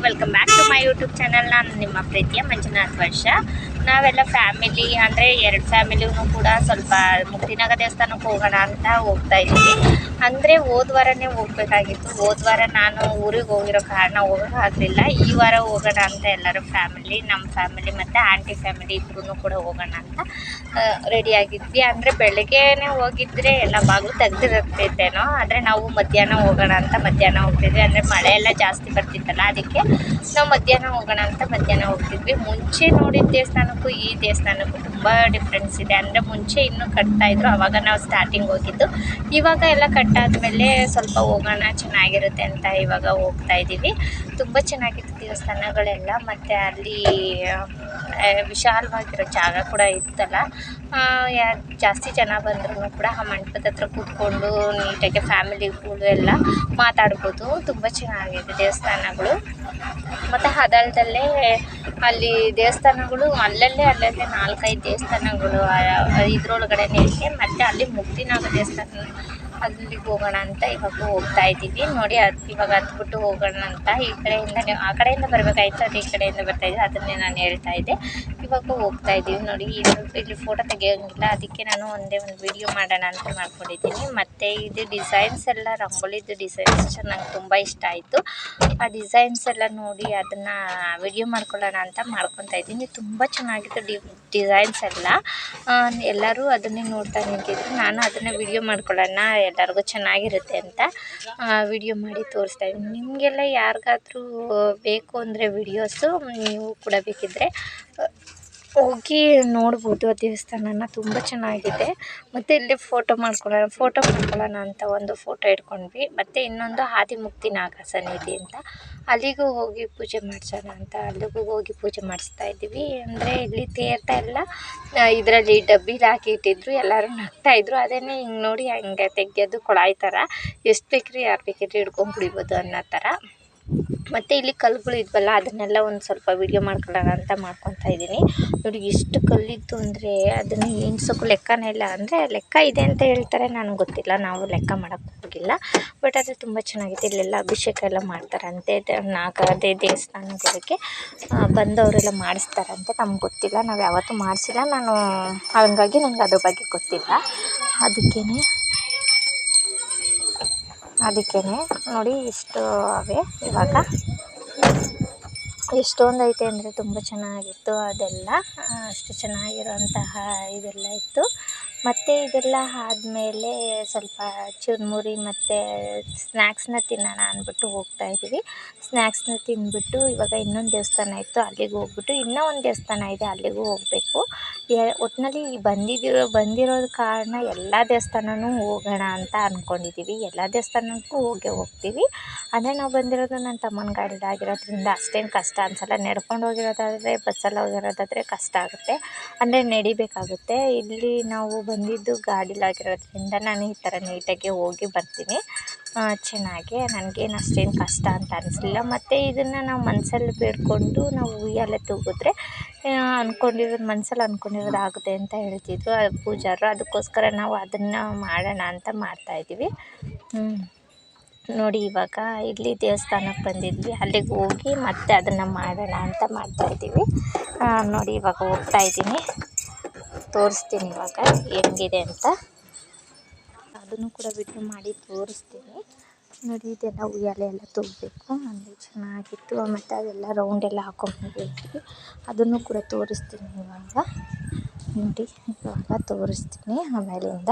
Welcome back to my YouTube channel. ನಾನು ನಿಮ್ಮ ಪ್ರೀತಿಯ ಮಂಜುನಾಥ್ ವರ್ಷ. ನಾವೆಲ್ಲ ಫ್ಯಾಮಿಲಿ ಅಂದರೆ 2 ಫ್ಯಾಮಿಲಿನೂ ಕೂಡ ಸ್ವಲ್ಪ ಮುಕ್ತಿನಾಗ ದೇವಸ್ಥಾನಕ್ಕೆ ಹೋಗೋಣ ಅಂತ ಹೋಗ್ತಾ ಇದ್ದೀವಿ. ಅಂದರೆ ಹೋದ ವಾರನೇ ಹೋಗ್ಬೇಕಾಗಿತ್ತು. ಹೋದ ವಾರ ನಾನು ಊರಿಗೆ ಹೋಗಿರೋ ಕಾರಣ ಹೋಗೋಕ್ಕಾಗಲಿಲ್ಲ. ಈ ವಾರ ಹೋಗೋಣ ಅಂತ ಎಲ್ಲರೂ ಫ್ಯಾಮಿಲಿ, ನಮ್ಮ ಫ್ಯಾಮಿಲಿ ಮತ್ತು ಆಂಟಿ ಫ್ಯಾಮಿಲಿ ಇಬ್ಬರೂ ಕೂಡ ಹೋಗೋಣ ಅಂತ ರೆಡಿಯಾಗಿದ್ವಿ. ಅಂದರೆ ಬೆಳಗ್ಗೆನೇ ಹೋಗಿದ್ದರೆ ಎಲ್ಲ ಬಾಗಿಲು ತೆಗೆದಿರುತ್ತೈತೇನೋ, ಆದರೆ ನಾವು ಮಧ್ಯಾಹ್ನ ಹೋಗೋಣ ಅಂತ ಮಧ್ಯಾಹ್ನ ಹೋಗ್ತಿದ್ವಿ. ಅಂದರೆ ಮಳೆ ಎಲ್ಲ ಜಾಸ್ತಿ ಬರ್ತಿತ್ತಲ್ಲ, ಅದಕ್ಕೆ ನಾವು ಮಧ್ಯಾಹ್ನ ಹೋಗೋಣ ಅಂತ ಮಧ್ಯಾಹ್ನ ಹೋಗ್ತಿದ್ವಿ. ಮುಂಚೆ ನೋಡಿದ ದೇವಸ್ಥಾನಕ್ಕೂ ಈ ದೇವಸ್ಥಾನಕ್ಕೂ ತುಂಬ ಡಿಫ್ರೆನ್ಸ್ ಇದೆ. ಅಂದರೆ ಮುಂಚೆ ಇನ್ನೂ ಕಟ್ತಾಯಿದ್ರು, ಆವಾಗ ನಾವು ಸ್ಟಾರ್ಟಿಂಗ್ ಹೋಗಿದ್ದು. ಇವಾಗ ಎಲ್ಲ ಕಟ್ಟಾದಮೇಲೆ ಸ್ವಲ್ಪ ಹೋಗೋಣ ಚೆನ್ನಾಗಿರುತ್ತೆ ಅಂತ ಇವಾಗ ಹೋಗ್ತಾ ಇದ್ದೀವಿ. ತುಂಬ ಚೆನ್ನಾಗಿತ್ತು ದೇವಸ್ಥಾನಗಳೆಲ್ಲ, ಮತ್ತು ಅಲ್ಲಿ ವಿಶಾಲವಾಗಿರೋ ಜಾಗ ಕೂಡ ಇತ್ತಲ್ಲ. ಜಾಸ್ತಿ ಜನ ಬಂದ್ರೂ ಕೂಡ ಆ ಮಂಟಪದ ಹತ್ರ ಕೂತ್ಕೊಂಡು ನೀಟಾಗಿ ಫ್ಯಾಮಿಲಿಗಳು ಎಲ್ಲ ಮಾತಾಡ್ಬೋದು. ತುಂಬ ಚೆನ್ನಾಗಿದೆ ದೇವಸ್ಥಾನಗಳು. ಮತ್ತು ಅದಲ್ಲದಲ್ಲೇ ಅಲ್ಲಿ ದೇವಸ್ಥಾನಗಳು ಅಲ್ಲಲ್ಲೇ 4-5 ದೇವಸ್ಥಾನಗಳು ಇದ್ರೊಳಗಡೆನೇ ಇದೆ. ಮತ್ತು ಅಲ್ಲಿ ಮುಕ್ತಿನಾಗ ದೇವಸ್ಥಾನ, ಅಲ್ಲಿಗೆ ಹೋಗೋಣ ಅಂತ ಇವಾಗ ಹೋಗ್ತಾ ಇದ್ದೀವಿ. ನೋಡಿ, ಇವಾಗ ಹತ್ಬಿಟ್ಟು ಹೋಗೋಣ ಅಂತ ಈ ಕಡೆಯಿಂದ ಆ ಕಡೆಯಿಂದ ಬರಬೇಕಾಯ್ತು, ಅದು ಈ ಕಡೆಯಿಂದ ಬರ್ತಾಯಿದ್ದೆ, ಅದನ್ನೇ ನಾನು ಹೇಳ್ತಾ ಇದ್ದೆ. ಇವಾಗ ಹೋಗ್ತಾ ಇದ್ದೀವಿ. ನೋಡಿ, ಇಲ್ಲಿ ಫೋಟೋ ತೆಗಿಯೋಂಗಿಲ್ಲ, ಅದಕ್ಕೆ ನಾನು ಒಂದೇ ಒಂದು ವಿಡಿಯೋ ಮಾಡೋಣ ಅಂತ ಮಾಡ್ಕೊಂಡಿದ್ದೀನಿ. ಮತ್ತು ಇದು ಡಿಸೈನ್ಸ್ ಎಲ್ಲ, ರಂಗೋಲಿದು ಡಿಸೈನ್ಸ್ ನಂಗೆ ತುಂಬ ಇಷ್ಟ ಆಯಿತು. ಆ ಡಿಸೈನ್ಸ್ ಎಲ್ಲ ನೋಡಿ ಅದನ್ನು ವಿಡಿಯೋ ಮಾಡ್ಕೊಳ್ಳೋಣ ಅಂತ ಮಾಡ್ಕೊತಾ ಇದ್ದೀನಿ. ತುಂಬ ಚೆನ್ನಾಗಿತ್ತು ಡಿಸೈನ್ಸ್ ಎಲ್ಲ. ಎಲ್ಲರೂ ಅದನ್ನೇ ನೋಡ್ತಾ ನಿಂತಿದ್ರು. ನಾನು ಅದನ್ನು ವಿಡಿಯೋ ಮಾಡ್ಕೊಳ್ಳೋಣ, ಎಲ್ಲರಿಗೂ ಚೆನ್ನಾಗಿರುತ್ತೆ ಅಂತ ವಿಡಿಯೋ ಮಾಡಿ ತೋರಿಸ್ತಾ ಇದ್ದೀನಿ. ನಿಮಗೆಲ್ಲ ಯಾರಿಗಾದ್ರೂ ಬೇಕು ಅಂದರೆ ವಿಡಿಯೋಸು, ನೀವು ಕೂಡ ಬೇಕಿದ್ದರೆ ಹೋಗಿ ನೋಡ್ಬೋದು. ಆ ದೇವಸ್ಥಾನನ ತುಂಬ ಚೆನ್ನಾಗಿದೆ. ಮತ್ತು ಇಲ್ಲಿ ಫೋಟೋ ಮಾಡ್ಕೊಳ್ಳೋಣ ಅಂತ ಒಂದು ಫೋಟೋ ಇಟ್ಕೊಂಡ್ವಿ. ಮತ್ತು ಇನ್ನೊಂದು ಆದಿಮುಕ್ತಿ ನಾಗ ಸನ್ನಿಧಿ ಅಂತ, ಅಲ್ಲಿಗೂ ಹೋಗಿ ಪೂಜೆ ಮಾಡಿಸೋಣ ಅಂತ ಅಲ್ಲಿಗೂ ಹೋಗಿ ಪೂಜೆ ಮಾಡಿಸ್ತಾ ಇದ್ದೀವಿ. ಅಂದರೆ ಇಲ್ಲಿ ತೀರ್ಥ ಎಲ್ಲ ಇದರಲ್ಲಿ ಡಬ್ಬಿಲಿ ಹಾಕಿ ಇಟ್ಟಿದ್ರು, ಎಲ್ಲರೂ ನಗ್ತಾಯಿದ್ರು. ಅದೇನೇ ಹಿಂಗೆ ನೋಡಿ ಹಂಗೆ ತೆಗೆಯೋದು ಕೊಳಾಯಿ ಥರ, ಎಷ್ಟು ಬೇಕ್ರಿ ಯಾರು ಬೇಕಿದ್ರೆ ಹಿಡ್ಕೊಂಡು ಕುಡಿಬೋದು ಅನ್ನೋ ಥರ. ಮತ್ತು ಇಲ್ಲಿ ಕಲ್ಲುಗಳು ಇದ್ವಲ್ಲ, ಅದನ್ನೆಲ್ಲ ಒಂದು ಸ್ವಲ್ಪ ವೀಡಿಯೋ ಮಾಡ್ಕೊಳ್ಳೋಣ ಅಂತ ಮಾಡ್ಕೊತಾ ಇದ್ದೀನಿ. ನೋಡಿ, ಎಷ್ಟು ಕಲ್ಲಿತ್ತು ಅಂದರೆ ಅದನ್ನು ಎಣ್ಸೋಕ್ಕೂ ಲೆಕ್ಕನೇ ಇಲ್ಲ. ಅಂದರೆ ಲೆಕ್ಕ ಇದೆ ಅಂತ ಹೇಳ್ತಾರೆ, ನನಗೆ ಗೊತ್ತಿಲ್ಲ, ನಾವು ಲೆಕ್ಕ ಮಾಡೋಕ್ಕೆ ಹೋಗಿಲ್ಲ. ಬಟ್ ಅದು ತುಂಬ ಚೆನ್ನಾಗಿದೆ. ಇಲ್ಲೆಲ್ಲ ಅಭಿಷೇಕ ಎಲ್ಲ ಮಾಡ್ತಾರಂತೆ ಅದೇ ದೇವಸ್ಥಾನಗಳಿಗೆ ಬಂದವರೆಲ್ಲ ಮಾಡಿಸ್ತಾರಂತೆ. ನಮ್ಗೆ ಗೊತ್ತಿಲ್ಲ, ನಾವು ಯಾವತ್ತೂ ಮಾಡಿಸಿಲ್ಲ. ಹಾಗಾಗಿ ನನಗೆ ಅದ್ರ ಬಗ್ಗೆ ಗೊತ್ತಿಲ್ಲ. ಅದಕ್ಕೇ ನೋಡಿ ಇಷ್ಟು ಅವೆ. ಇವಾಗ ಎಷ್ಟೊಂದು ಐತೆ ಅಂದರೆ ತುಂಬ ಚೆನ್ನಾಗಿತ್ತು ಅದೆಲ್ಲ. ಅಷ್ಟು ಚೆನ್ನಾಗಿರೋಂತಹ ಇದೆಲ್ಲ ಇತ್ತು. ಮತ್ತು ಇದೆಲ್ಲ ಆದಮೇಲೆ ಸ್ವಲ್ಪ ಚುರುಮುರಿ ಮತ್ತು ಸ್ನ್ಯಾಕ್ಸ್ನ ತಿನ್ನೋಣ ಅಂದ್ಬಿಟ್ಟು ಹೋಗ್ತಾಯಿದ್ದೀವಿ. ಸ್ನ್ಯಾಕ್ಸ್ನ ತಿಂದ್ಬಿಟ್ಟು ಇವಾಗ ಇನ್ನೊಂದು ದೇವಸ್ಥಾನ ಇತ್ತು, ಅಲ್ಲಿಗೆ ಹೋಗ್ಬಿಟ್ಟು ಇನ್ನೂ ಒಂದು ದೇವಸ್ಥಾನ ಇದೆ, ಅಲ್ಲಿಗೂ ಹೋಗಬೇಕು. ಒಟ್ಟಿನಲ್ಲಿ ಬಂದಿರೋದು ಕಾರಣ ಎಲ್ಲ ದೇವಸ್ಥಾನನೂ ಹೋಗೋಣ ಅಂತ ಅಂದ್ಕೊಂಡಿದ್ದೀವಿ. ಎಲ್ಲ ದೇವಸ್ಥಾನಕ್ಕೂ ಹೋಗ್ತೀವಿ. ಅಂದರೆ ನಾವು ಬಂದಿರೋದು ನನ್ನ ತಮ್ಮನ ಗಾಡೀಲಿ ಆಗಿರೋದ್ರಿಂದ ಅಷ್ಟೇನು ಕಷ್ಟ ಅನಿಸಲ್ಲ. ನಡ್ಕೊಂಡು ಹೋಗಿರೋದಾದರೆ, ಬಸ್ಸಲ್ಲಿ ಹೋಗಿರೋದಾದರೆ ಕಷ್ಟ ಆಗುತ್ತೆ, ಅಂದರೆ ನಡಿಬೇಕಾಗುತ್ತೆ. ಇಲ್ಲಿ ನಾವು ಬಂದಿದ್ದು ಗಾಡೀಲಾಗಿರೋದ್ರಿಂದ ನಾನು ಈ ಥರ ನೀಟಾಗಿ ಹೋಗಿ ಬರ್ತೀನಿ ಚೆನ್ನಾಗಿ. ನನಗೇನು ಅಷ್ಟೇನು ಕಷ್ಟ ಅಂತ ಅನಿಸಲಿಲ್ಲ. ಮತ್ತು ಇದನ್ನು ನಾವು ಮನಸ್ಸಲ್ಲಿ ಬೇಡಿಕೊಂಡು ನಾವು ಉಯ್ಯಾಲೆ ತೂಗಿದ್ರೆ ಮನಸ್ಸಲ್ಲಿ ಅಂದ್ಕೊಂಡಿರೋದು ಆಗುತ್ತೆ ಅಂತ ಹೇಳ್ತಿದ್ರು ಪೂಜಾರರು. ಅದಕ್ಕೋಸ್ಕರ ನಾವು ಅದನ್ನು ಮಾಡೋಣ ಅಂತ ಮಾಡ್ತಾಯಿದ್ದೀವಿ. ನೋಡಿ, ಇವಾಗ ಇಲ್ಲಿ ದೇವಸ್ಥಾನಕ್ಕೆ ಬಂದಿದ್ವಿ, ಅಲ್ಲಿಗೆ ಹೋಗಿ ಮತ್ತೆ ಅದನ್ನು ಮಾಡೋಣ ಅಂತ ಮಾಡ್ತಾಯಿದ್ದೀವಿ. ನೋಡಿ, ಇವಾಗ ಹೋಗ್ತಾಯಿದ್ದೀನಿ, ತೋರಿಸ್ತೀನಿ ಇವಾಗ ಹೆಂಗಿದೆ ಅಂತ. ಅದನ್ನು ಕೂಡ ವಿಡಿಯೋ ಮಾಡಿ ತೋರಿಸ್ತೀನಿ. ನೋಡಿ, ಇದೆಲ್ಲ ಉಯ್ಯಾಲೆ ಎಲ್ಲ ತೂಗಬೇಕು, ಅಂದರೆ ಚೆನ್ನಾಗಿತ್ತು. ಮತ್ತು ಅದೆಲ್ಲ ರೌಂಡೆಲ್ಲ ಹಾಕೊಂಡ್ಬಂದಿದ್ವಿ, ಅದನ್ನು ಕೂಡ ತೋರಿಸ್ತೀನಿ ಇವಾಗ. ನೋಡಿ, ಇವಾಗ ತೋರಿಸ್ತೀನಿ ಆಮೇಲಿಂದ.